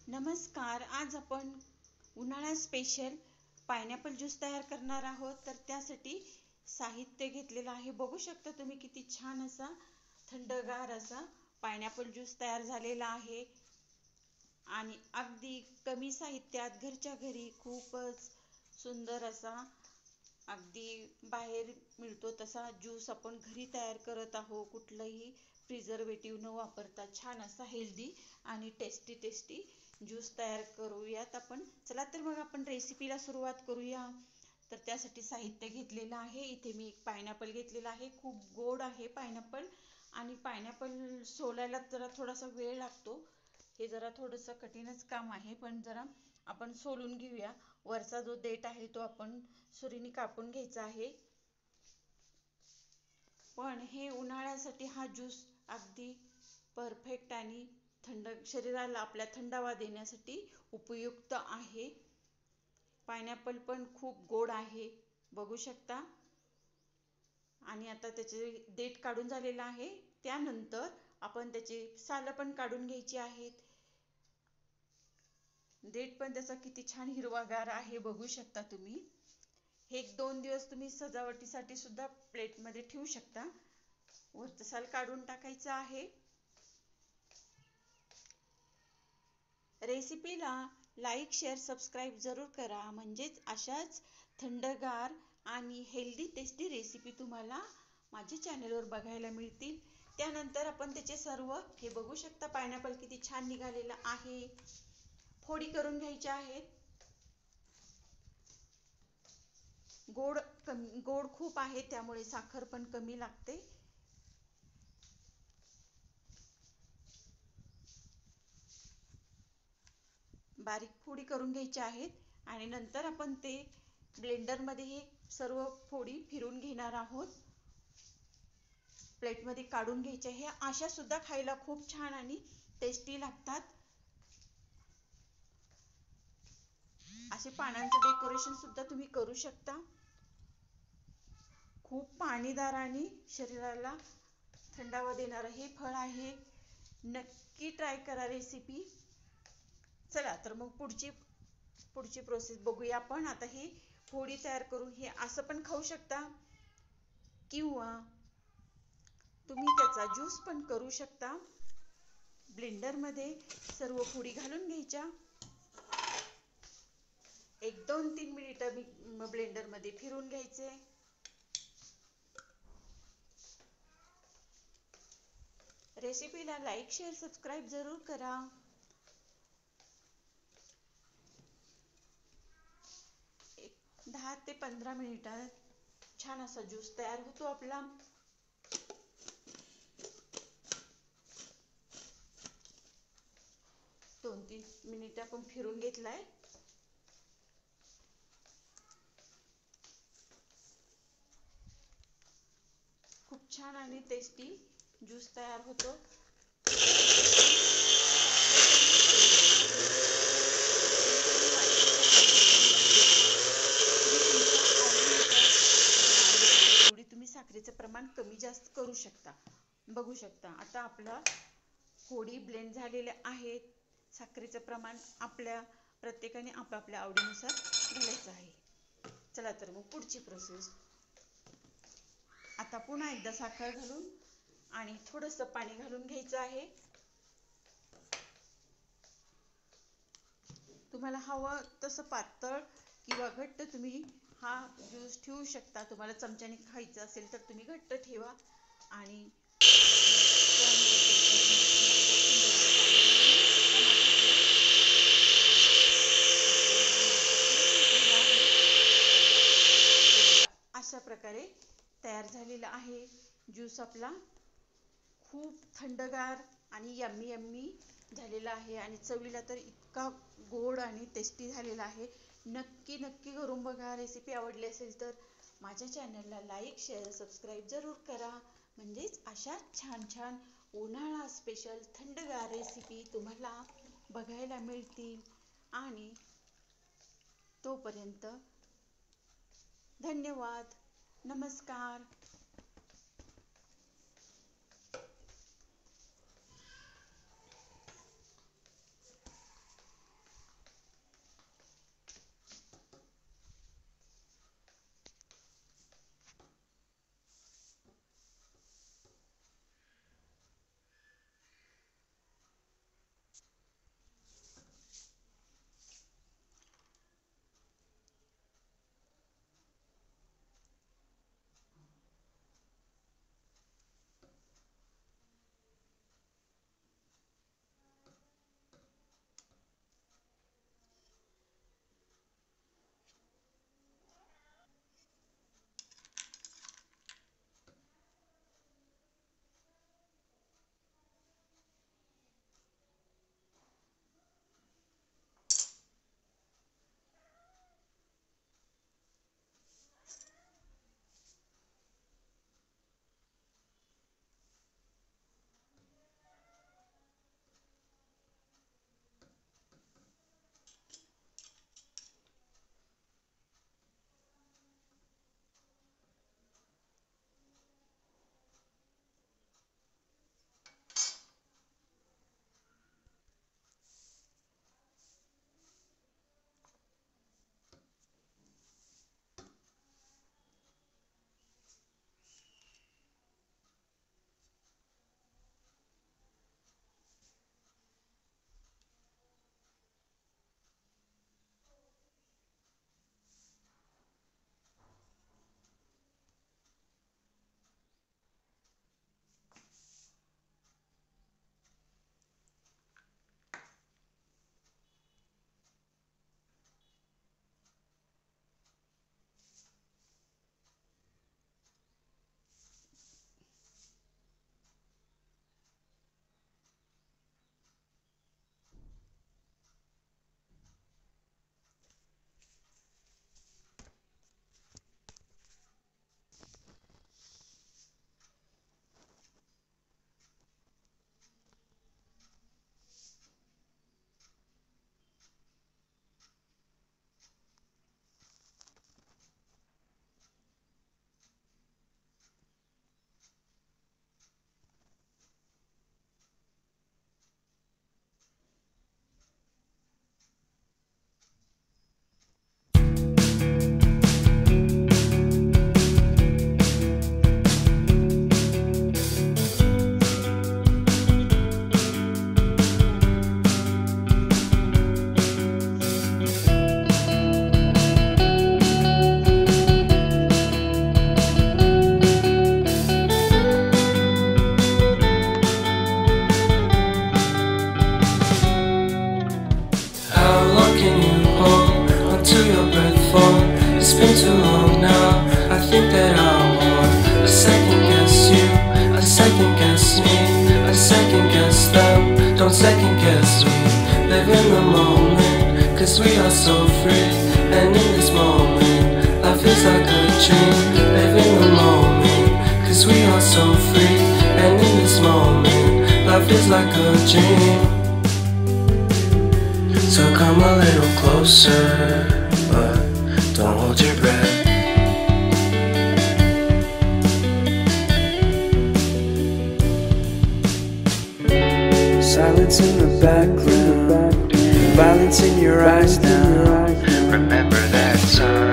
नमस्कार. आज आपण उन्हाळा स्पेशल पायनॅपल ज्यूस तयार करणार आहोत. तर त्यासाठी साहित्य घेतलेलं आहे. बघू शकता तुम्ही किती छान असा थंडगार असा पायनॅपल ज्यूस तयार झालेला आहे आणि अगदी कमी साहित्यात घरच्या घरी खूपच सुंदर असा, अगदी बाहेर मिळतो तसा ज्यूस आपण घरी तयार करत आहोत. कुठलंही प्रिझर्वेटिव्ह न वापरता छान असा हेल्दी आणि टेस्टी ज्यूस तयार करूयात आपण. चला तर मग आपण रेसिपीला सुरुवात करूया. तर त्यासाठी साहित्य घेतलेलं आहे. इथे मी एक पायनॅपल घेतलेला आहे. खूप गोड आहे पायनॅपल आणि पायनॅपल सोलायला जरा थोडासा वेळ लागतो. हे जरा थोडंसं कठीणच काम आहे, पण जरा आपण सोलून घेऊया. वरचा जो देठ आहे तो आपण सुरीने कापून घ्यायचा आहे. पण हे उन्हाळ्यासाठी हा ज्यूस अगदी परफेक्ट आणि थंड शरीराला आपल्या थंडावा देण्यासाठी उपयुक्त आहे. पायनॅपल पण खूप गोड आहे, बघू शकता. आणि आता त्याचे देठ काढून झालेला आहे. त्यानंतर आपण त्याची सालं पण काढून घ्यायची आहेत. देठ पण त्याचा किती छान हिरवागार आहे, बघू शकता तुम्ही. हे 1-2 दिवस तुम्ही सजावटीसाठी सुद्धा प्लेटमध्ये ठेवू शकता. वरचं साल काढून टाकायचं आहे. रेसिपीला लाईक, शेअर, सबस्क्राईब जरूर करा, म्हणजेच अशाच थंडगार आणि हेल्दी टेस्टी रेसिपी तुम्हाला माझ्या चॅनलवर बघायला मिळतील. त्यानंतर आपण त्याचे सर्व, हे बघू शकता पायनॅपल किती छान निघालेला आहे. फोडी करून घ्यायच्या आहेत. गोड खूप आहे त्यामुळे साखर पण कमी लागते. बारीक फोडी करून घ्यायच्या आहेत आणि नंतर आपण ते ब्लेंडरमध्ये हे सर्व फोडी फिरून घेणार आहोत. प्लेटमध्ये काढून घ्यायच्या. हे अशा सुद्धा खायला खूप छान आणि टेस्टी लागतात. असे पानांचं डेकोरेशन सुद्धा तुम्ही करू शकता. खूप पाणीदार आणि शरीराला थंडावा देणारं हे फळ आहे. नक्की ट्राय करा रेसिपी. चला तर मग पुढची प्रोसेस बघूया आपण. आता ही फोडी तयार करून हे असं पण खाऊ शकता किंवा तुम्ही त्याचा ज्यूस पण करू शकता. ब्लेंडरमध्ये सर्व फोडी घालून घ्यायच्या. 1-2-3 मिनिटं ब्लेंडरमध्ये फिरून घ्यायचे. रेसिपीला लाईक, शेअर, सबस्क्राईब जरूर करा. 10 ते 15 मिनिटात छान असा ज्यूस तयार होतो आपला. दोन 3 मिनिटं आपण फिरून घेतलाय. खूप छान आणि टेस्टी ज्यूस तयार होतो. साखरेचं प्रमाण कमी जास्त करू शकता. बघू शकता आता आपला फोडी ब्लेंड झालेल्या आहेत. साखरेचं प्रमाण आपल्या प्रत्येकाने आपापल्या आवडीनुसार घालायचं आहे. चला तर मग पुढची प्रोसेस. आता पुन्हा एकदा साखर घालून आणि थोडंसं पाणी घालून घ्यायचं आहे. तुम्हाला हवं तसं पातळ किंवा घट्ट तुम्ही हा ज्यूस ठेवू शकता. तुम्हाला चमच्याने खायचं असेल तर तुम्ही घट्ट ठेवा आणि अशा प्रकारे तयार झालेला आहे ज्यूस आपला. खूप थंडगार आणि यम्मी झालेला आहे आणि चवीला तर इतका गोड आणि टेस्टी झालेला आहे. नक्की करून बघा. रेसिपी आवडली असेल तर माझ्या चॅनलला लाईक, शेअर, सबस्क्राईब जरूर करा, म्हणजेच अशा छान उन्हाळा स्पेशल थंडगार रेसिपी तुम्हाला बघायला मिळतील. आणि तोपर्यंत धन्यवाद. नमस्कार. don't second guess, we live in the moment, cause we are so free. And in this moment, life is like a dream. Live in the moment, cause we are so free. And in this moment, life is like a dream. So come a little closer, but don't hold your breath. Silence in the background, violence in your eyes now. Remember that time